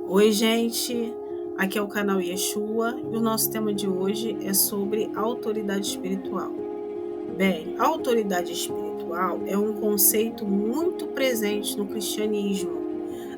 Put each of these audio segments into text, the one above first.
Oi, gente, aqui é o canal Yeshua e o nosso tema de hoje é sobre autoridade espiritual. Bem, a autoridade espiritual é um conceito muito presente no cristianismo,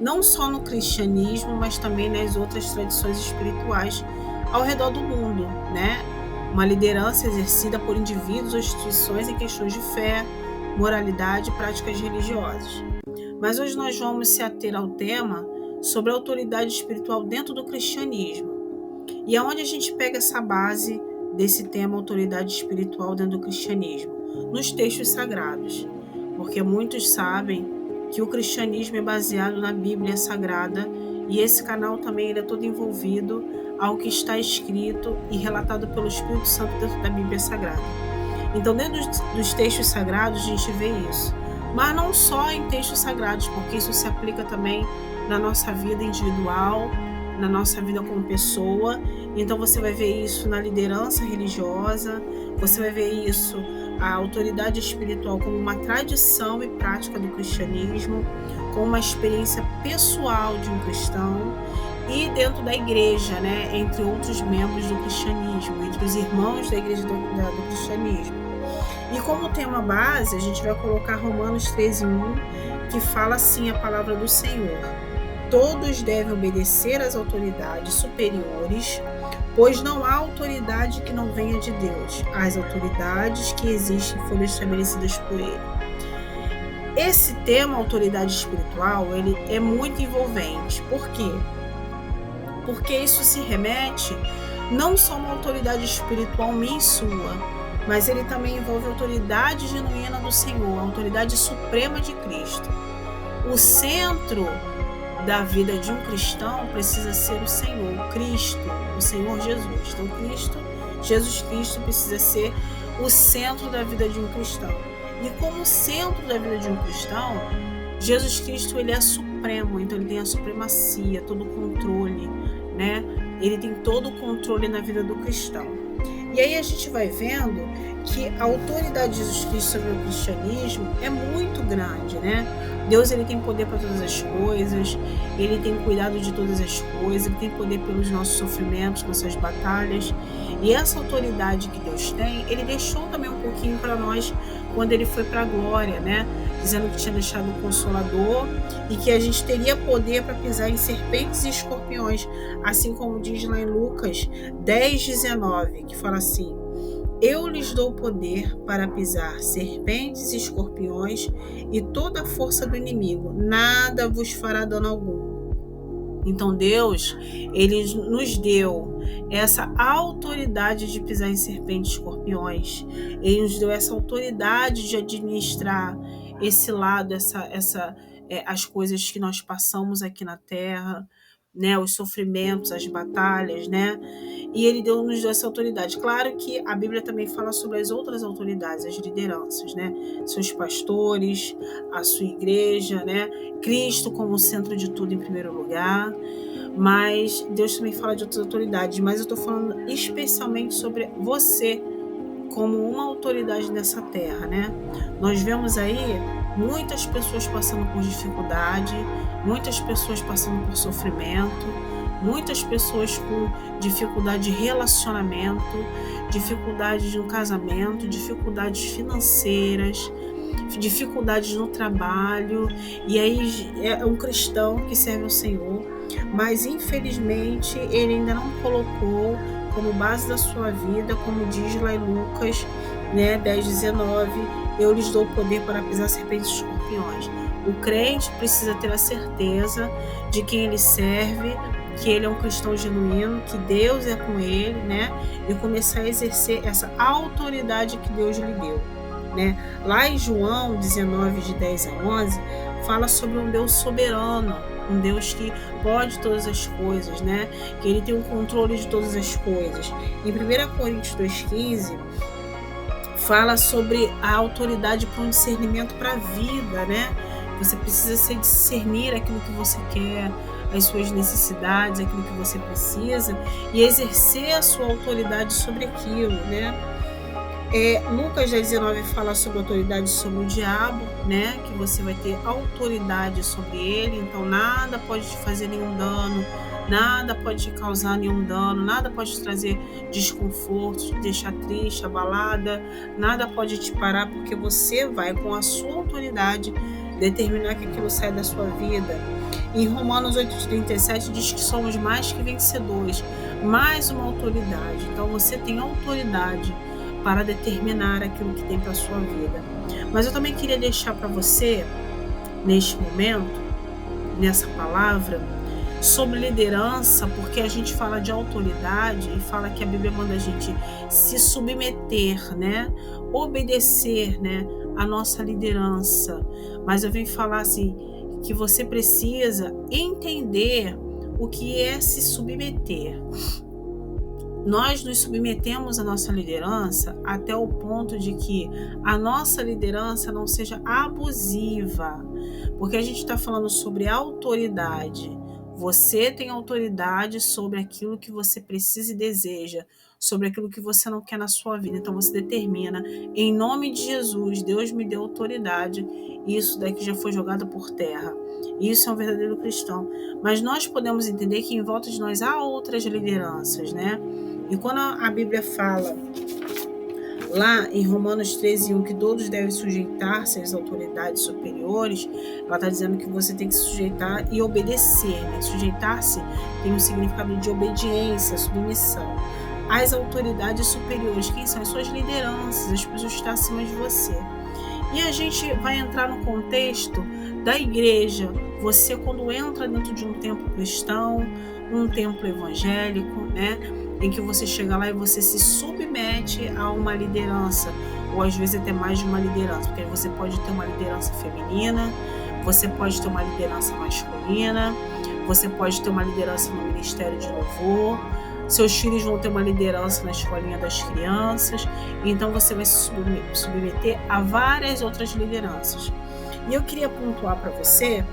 não só no cristianismo, mas também nas outras tradições espirituais ao redor do mundo, né? Uma liderança exercida por indivíduos ou instituições em questões de fé, moralidade e práticas religiosas. Mas hoje nós vamos se ater ao tema sobre a autoridade espiritual dentro do cristianismo. E aonde a gente pega essa base desse tema autoridade espiritual dentro do cristianismo? Nos textos sagrados. Porque muitos sabem que o cristianismo é baseado na Bíblia Sagrada e esse canal também ele é todo envolvido ao que está escrito e relatado pelo Espírito Santo dentro da Bíblia Sagrada. Então, dentro dos textos sagrados, a gente vê isso. Mas não só em textos sagrados, porque isso se aplica também na nossa vida individual, na nossa vida como pessoa. Então, você vai ver isso na liderança religiosa, você vai ver isso, a autoridade espiritual, como uma tradição e prática do cristianismo, como uma experiência pessoal de um cristão, e dentro da igreja, né, entre outros membros do cristianismo, entre os irmãos da igreja do cristianismo. E como tema base, a gente vai colocar Romanos 13:1, que fala assim a palavra do Senhor: todos devem obedecer às autoridades superiores, pois não há autoridade que não venha de Deus. As autoridades que existem foram estabelecidas por Ele. Esse tema, autoridade espiritual, ele é muito envolvente. Por quê? Porque isso se remete não só a uma autoridade espiritual minha e sua, mas ele também envolve a autoridade genuína do Senhor, a autoridade suprema de Cristo. O centro da vida de um cristão precisa ser o Senhor, Cristo, o Senhor Jesus. Então, Jesus Cristo precisa ser o centro da vida de um cristão. E como centro da vida de um cristão, Jesus Cristo ele é supremo, então ele tem a supremacia, todo o controle, né? Ele tem todo o controle na vida do cristão. E aí a gente vai vendo que a autoridade de Jesus Cristo sobre o cristianismo é muito grande, né? Deus ele tem poder para todas as coisas, ele tem cuidado de todas as coisas, ele tem poder pelos nossos sofrimentos, nossas batalhas. E essa autoridade que Deus tem, ele deixou também um pouquinho para nós quando ele foi para a glória, né? Dizendo que tinha deixado o Consolador e que a gente teria poder para pisar em serpentes e escorpiões, assim como diz lá em Lucas 10:19, que fala assim: eu lhes dou poder para pisar serpentes e escorpiões e toda a força do inimigo, nada vos fará dano algum. Então Deus, ele nos deu essa autoridade de pisar em serpentes e escorpiões. Ele nos deu essa autoridade de administrar esse lado, as coisas que nós passamos aqui na Terra, né, os sofrimentos, as batalhas, né? E ele nos deu essa autoridade. Claro que a Bíblia também fala sobre as outras autoridades, as lideranças, né? Seus pastores, a sua igreja, né? Cristo como centro de tudo em primeiro lugar. Mas Deus também fala de outras autoridades. Mas eu estou falando especialmente sobre você como uma autoridade nessa terra, né? Nós vemos aí muitas pessoas passando por dificuldade, muitas pessoas passando por sofrimento, muitas pessoas com dificuldade de relacionamento, dificuldades no casamento, dificuldades financeiras, dificuldades no trabalho. E aí é um cristão que serve ao Senhor, mas infelizmente ele ainda não colocou como base da sua vida, como diz lá em Lucas, né, 10:19, eu lhes dou poder para pisar serpentes e escorpiões. O crente precisa ter a certeza de quem ele serve, que ele é um cristão genuíno, que Deus é com ele, né, e começar a exercer essa autoridade que Deus lhe deu, né? Lá em João 19:10-11, fala sobre um Deus soberano, um Deus que pode todas as coisas, né? Que ele tem o controle de todas as coisas. Em 1 Coríntios 2:15, fala sobre a autoridade para um discernimento para a vida, né? Você precisa discernir aquilo que você quer, as suas necessidades, aquilo que você precisa, e exercer a sua autoridade sobre aquilo, né? Lucas 19 fala sobre autoridade sobre o diabo, né? Que você vai ter autoridade sobre ele, então nada pode te fazer nenhum dano, nada pode te causar nenhum dano, nada pode te trazer desconforto, te deixar triste, abalada, nada pode te parar, porque você vai, com a sua autoridade, determinar que aquilo sai da sua vida. Em Romanos 8,37 diz que somos mais que vencedores, mais uma autoridade. Então você tem autoridade para determinar aquilo que tem para a sua vida. Mas eu também queria deixar para você, neste momento, nessa palavra, sobre liderança, porque a gente fala de autoridade e fala que a Bíblia manda a gente se submeter, né? Obedecer, né? A nossa liderança. Mas eu venho falar assim, que você precisa entender o que é se submeter. Nós nos submetemos à nossa liderança até o ponto de que a nossa liderança não seja abusiva, porque a gente está falando sobre autoridade. Você tem autoridade sobre aquilo que você precisa e deseja, sobre aquilo que você não quer na sua vida. Então você determina, em nome de Jesus, Deus me deu autoridade, e isso daqui já foi jogado por terra. Isso é um verdadeiro cristão. Mas nós podemos entender que em volta de nós há outras lideranças, né? E quando a Bíblia fala lá em Romanos 13:1 que todos devem sujeitar-se às autoridades superiores, ela está dizendo que você tem que se sujeitar e obedecer, né? Sujeitar-se tem um significado de obediência, submissão. As autoridades superiores, quem são? As suas lideranças, as pessoas que estão acima de você. E a gente vai entrar no contexto da igreja. Você, quando entra dentro de um templo cristão, um templo evangélico, né? Em que você chega lá e você se submete a uma liderança, ou às vezes até mais de uma liderança, porque você pode ter uma liderança feminina, você pode ter uma liderança masculina, você pode ter uma liderança no ministério de louvor, seus filhos vão ter uma liderança na escolinha das crianças, então você vai se submeter a várias outras lideranças. E eu queria pontuar para você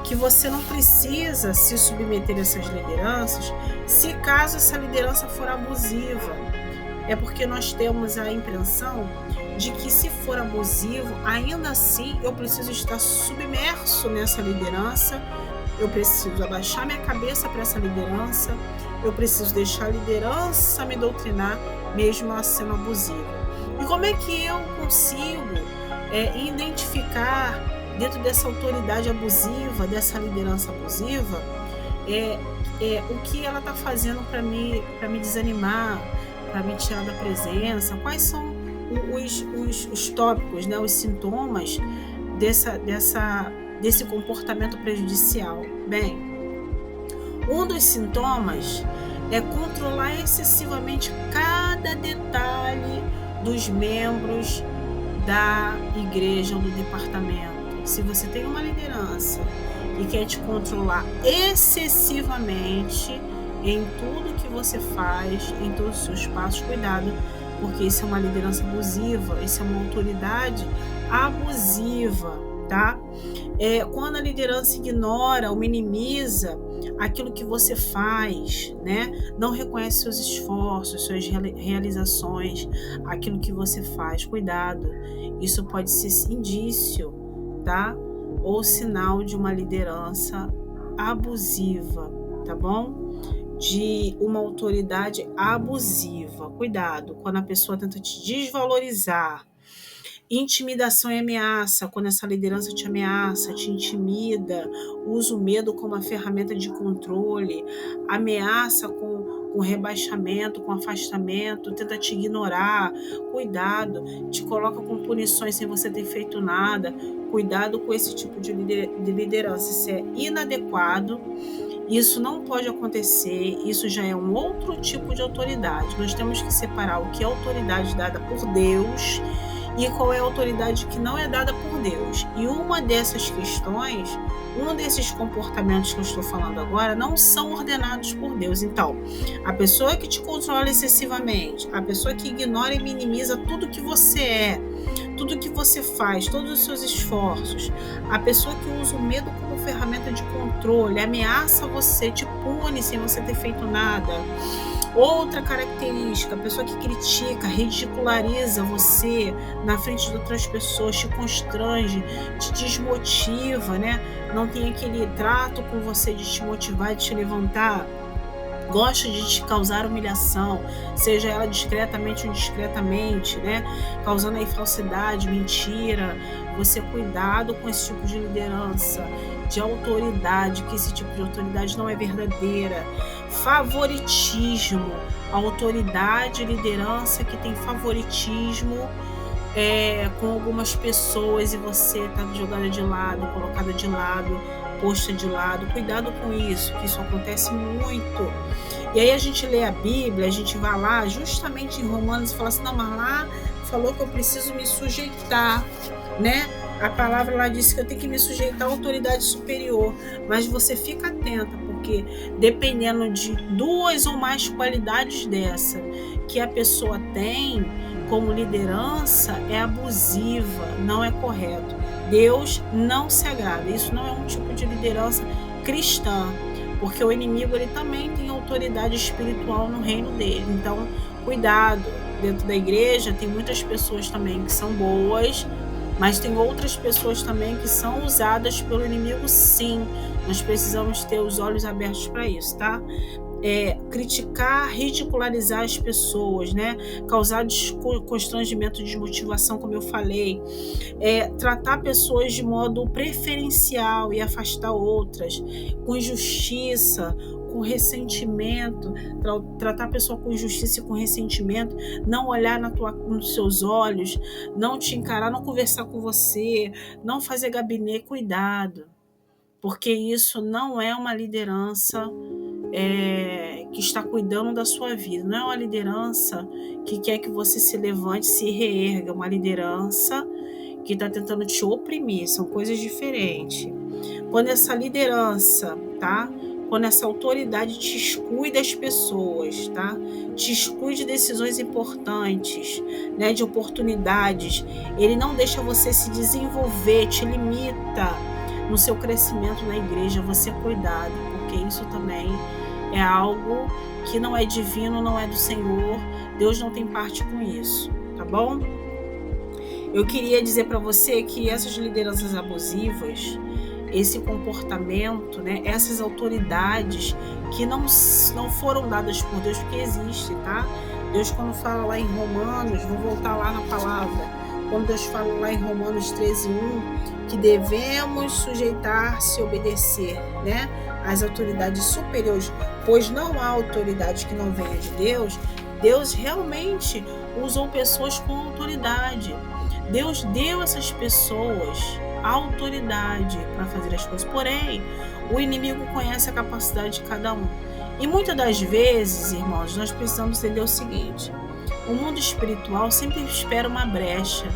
que você não precisa se submeter a essas lideranças se caso essa liderança for abusiva. É porque nós temos a impressão de que se for abusivo, ainda assim eu preciso estar submerso nessa liderança, eu preciso abaixar minha cabeça para essa liderança, eu preciso deixar a liderança me doutrinar, mesmo ela sendo abusiva. E como é que eu consigo identificar dentro dessa autoridade abusiva, dessa liderança abusiva, o que ela está fazendo para me desanimar, para me tirar da presença? Quais são os tópicos, né, os sintomas desse comportamento prejudicial? Bem, um dos sintomas é controlar excessivamente cada detalhe dos membros da igreja ou do departamento. Se você tem uma liderança e quer te controlar excessivamente em tudo que você faz, em todos os seus passos, cuidado, porque isso é uma liderança abusiva, isso é uma autoridade abusiva, tá? Quando a liderança ignora ou minimiza aquilo que você faz, né? Não reconhece seus esforços, suas realizações, aquilo que você faz, cuidado, isso pode ser indício, tá? Ou sinal de uma liderança abusiva, tá bom? De uma autoridade abusiva. Cuidado, quando a pessoa tenta te desvalorizar. Intimidação e ameaça, quando essa liderança te ameaça, te intimida, usa o medo como uma ferramenta de controle, ameaça com rebaixamento, com afastamento, tenta te ignorar, cuidado, te coloca com punições sem você ter feito nada, cuidado com esse tipo de liderança, isso é inadequado, isso não pode acontecer, isso já é um outro tipo de autoridade. Nós temos que separar o que é autoridade dada por Deus e qual é a autoridade que não é dada por Deus. E uma dessas questões, um desses comportamentos que eu estou falando agora, não são ordenados por Deus. Então, a pessoa que te controla excessivamente, a pessoa que ignora e minimiza tudo que você é, tudo que você faz, todos os seus esforços, a pessoa que usa o medo como ferramenta de controle, ameaça você, te pune sem você ter feito nada, Outra característica, a pessoa que critica, ridiculariza você na frente de outras pessoas, te constrange, te desmotiva, né? Não tem aquele trato com você de te motivar, de te levantar. Gosta de te causar humilhação, seja ela discretamente ou indiscretamente, né? Causando aí falsidade, mentira. Você cuidado com esse tipo de liderança, de autoridade, que esse tipo de autoridade não é verdadeira. Favoritismo, autoridade, liderança que tem favoritismo com algumas pessoas e você está jogada de lado, colocada de lado, posta de lado. Cuidado com isso, que isso acontece muito. E aí a gente lê a Bíblia, a gente vai lá justamente em Romanos e fala assim, não, mas lá falou que eu preciso me sujeitar, né? A palavra lá disse que eu tenho que me sujeitar à autoridade superior, mas você fica atenta, porque dependendo de duas ou mais qualidades dessa que a pessoa tem como liderança, é abusiva, não é correto. Deus não se agrada, isso não é um tipo de liderança cristã, porque o inimigo ele também tem autoridade espiritual no reino dele. Então, cuidado. Dentro da igreja tem muitas pessoas também que são boas, mas tem outras pessoas também que são usadas pelo inimigo, sim. Nós precisamos ter os olhos abertos para isso, tá? Criticar, ridicularizar as pessoas, né? Causar constrangimento, desmotivação, como eu falei. Tratar pessoas de modo preferencial e afastar outras, com injustiça, com ressentimento, tratar a pessoa com injustiça e com ressentimento, não olhar nos seus olhos, não te encarar, não conversar com você, não fazer gabinete, cuidado, porque isso não é uma liderança que está cuidando da sua vida, não é uma liderança que quer que você se levante, se reerga, é uma liderança que está tentando te oprimir, são coisas diferentes. Quando essa liderança, tá? Quando essa autoridade te exclui das pessoas, tá? Te exclui de decisões importantes, né? De oportunidades, ele não deixa você se desenvolver, te limita no seu crescimento na igreja, você cuidado, porque isso também é algo que não é divino, não é do Senhor, Deus não tem parte com isso, tá bom? Eu queria dizer para você que essas lideranças abusivas, esse comportamento, né, essas autoridades que não foram dadas por Deus, porque existe, tá? Deus, quando fala lá em Romanos, vou voltar lá na palavra, quando Deus fala lá em Romanos 13:1, que devemos sujeitar-se e obedecer, né, às autoridades superiores, pois não há autoridade que não venha de Deus. Deus realmente usou pessoas com autoridade. Deus deu a essas pessoas autoridade para fazer as coisas. Porém, o inimigo conhece a capacidade de cada um. E muitas das vezes, irmãos, nós precisamos entender o seguinte: o mundo espiritual sempre espera uma brecha.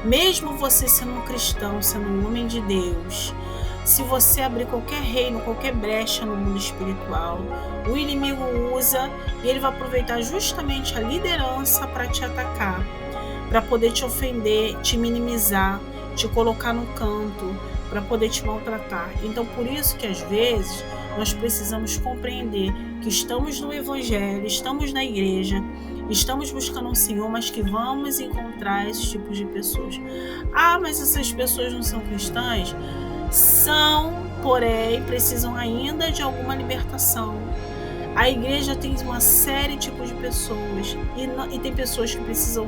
Mesmo você sendo um cristão, sendo um homem de Deus, se você abrir qualquer reino, qualquer brecha no mundo espiritual, o inimigo usa e ele vai aproveitar justamente a liderança para te atacar, para poder te ofender, te minimizar, te colocar no canto, para poder te maltratar. Então, por isso que às vezes nós precisamos compreender que estamos no Evangelho, estamos na igreja, estamos buscando um Senhor, mas que vamos encontrar esses tipos de pessoas. Ah, mas essas pessoas não são cristãs? São, porém, precisam ainda de alguma libertação. A igreja tem uma série de tipos de pessoas e tem pessoas que precisam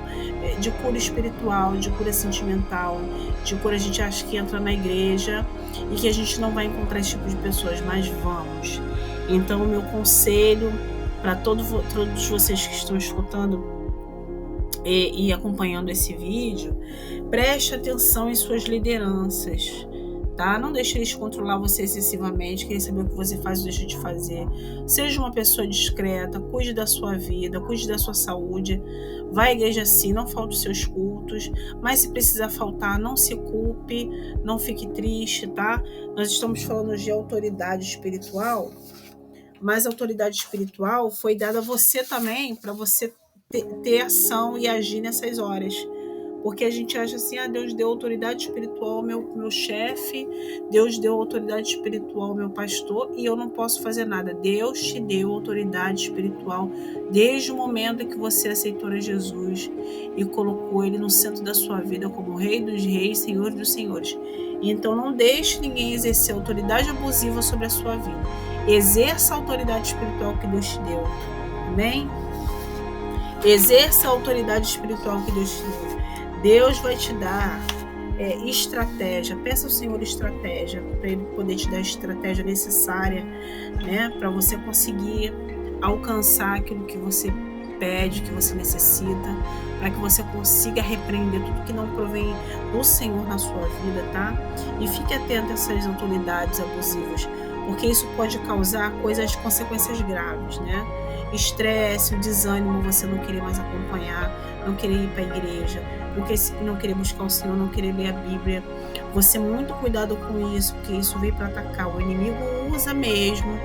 de cura espiritual, de cura sentimental, de cura. A gente acha que entra na igreja e que a gente não vai encontrar esse tipo de pessoas, mas vamos. Então, o meu conselho para todos vocês que estão escutando e acompanhando esse vídeo, preste atenção em suas lideranças. Tá? Não deixe eles controlar você excessivamente, querer saber o que você faz ou deixa de fazer. Seja uma pessoa discreta, cuide da sua vida, cuide da sua saúde. Vá à igreja sim, não falte os seus cultos, mas se precisar faltar, não se culpe, não fique triste, tá? Nós estamos falando de autoridade espiritual, mas a autoridade espiritual foi dada a você também, para você ter ação e agir nessas horas. Porque a gente acha assim, Deus deu autoridade espiritual ao meu chefe, Deus deu autoridade espiritual ao meu pastor e eu não posso fazer nada. Deus te deu autoridade espiritual desde o momento em que você aceitou a Jesus e colocou Ele no centro da sua vida como Rei dos Reis, Senhor dos Senhores. Então não deixe ninguém exercer autoridade abusiva sobre a sua vida. Exerça a autoridade espiritual que Deus te deu. Amém? Exerça a autoridade espiritual que Deus te deu. Deus vai te dar estratégia. Peça ao Senhor estratégia, para Ele poder te dar a estratégia necessária, né, para você conseguir alcançar aquilo que você pede, que você necessita, para que você consiga repreender tudo que não provém do Senhor na sua vida, tá? E fique atento a essas autoridades abusivas, porque isso pode causar consequências graves, né? Estresse, o desânimo, você não querer mais acompanhar, não querer ir para a igreja, não querer buscar o Senhor, não querer ler a Bíblia. Você muito cuidado com isso, porque isso veio para atacar. O inimigo usa mesmo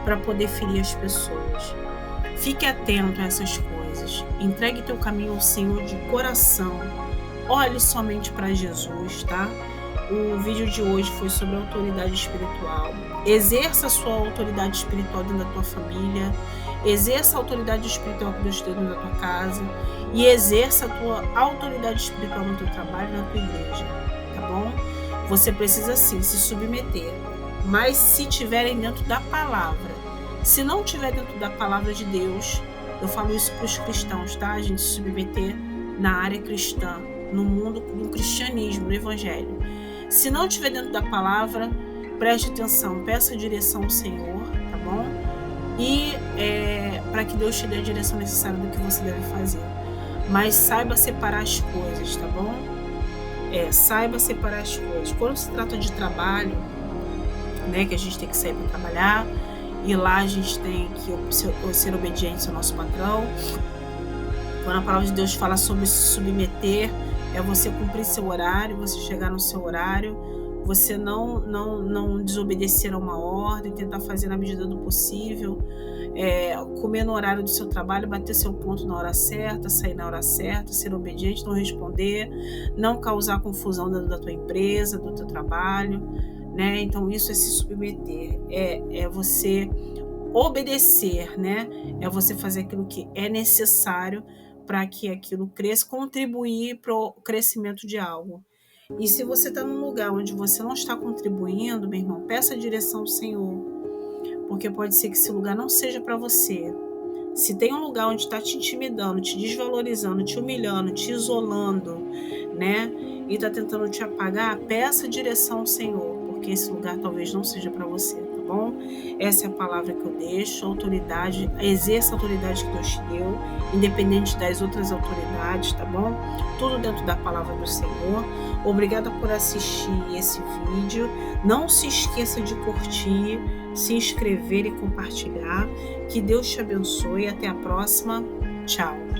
para poder ferir as pessoas. Fique atento a essas coisas. Entregue teu caminho ao Senhor de coração. Olhe somente para Jesus, tá? O vídeo de hoje foi sobre autoridade espiritual. Exerça a sua autoridade espiritual dentro da tua família. Exerça a autoridade espiritual que Deus te deu dentro da tua casa. E exerça a tua autoridade espiritual no teu trabalho e na tua igreja. Tá bom? Você precisa sim se submeter. Mas se tiverem dentro da palavra. Se não tiver dentro da palavra de Deus, eu falo isso para os cristãos, tá? A gente se submeter na área cristã, no mundo do cristianismo, no evangelho. Se não tiver dentro da palavra, preste atenção, peça a direção ao Senhor, tá bom? E para que Deus te dê a direção necessária do que você deve fazer. Mas saiba separar as coisas, tá bom? Saiba separar as coisas. Quando se trata de trabalho, né, que a gente tem que sair para trabalhar, e lá a gente tem que ser obediente ao nosso patrão. Quando a palavra de Deus fala sobre se submeter, é você cumprir seu horário, você chegar no seu horário, você não desobedecer a uma ordem, tentar fazer na medida do possível, comer no horário do seu trabalho, bater seu ponto na hora certa, sair na hora certa, ser obediente, não responder, não causar confusão dentro da tua empresa, do teu trabalho, né? Então isso é se submeter, é você obedecer, né? É você fazer aquilo que é necessário para que aquilo cresça, contribuir para o crescimento de algo. E se você está num lugar onde você não está contribuindo, meu irmão, peça a direção ao Senhor, porque pode ser que esse lugar não seja para você. Se tem um lugar onde está te intimidando, te desvalorizando, te humilhando, te isolando, né? E está tentando te apagar, peça a direção ao Senhor, porque esse lugar talvez não seja para você, tá bom? Essa é a palavra que eu deixo, autoridade, exerça a autoridade que Deus te deu, independente das outras autoridades, tá bom? Tudo dentro da palavra do Senhor. Obrigada por assistir esse vídeo. Não se esqueça de curtir, se inscrever e compartilhar. Que Deus te abençoe. Até a próxima. Tchau.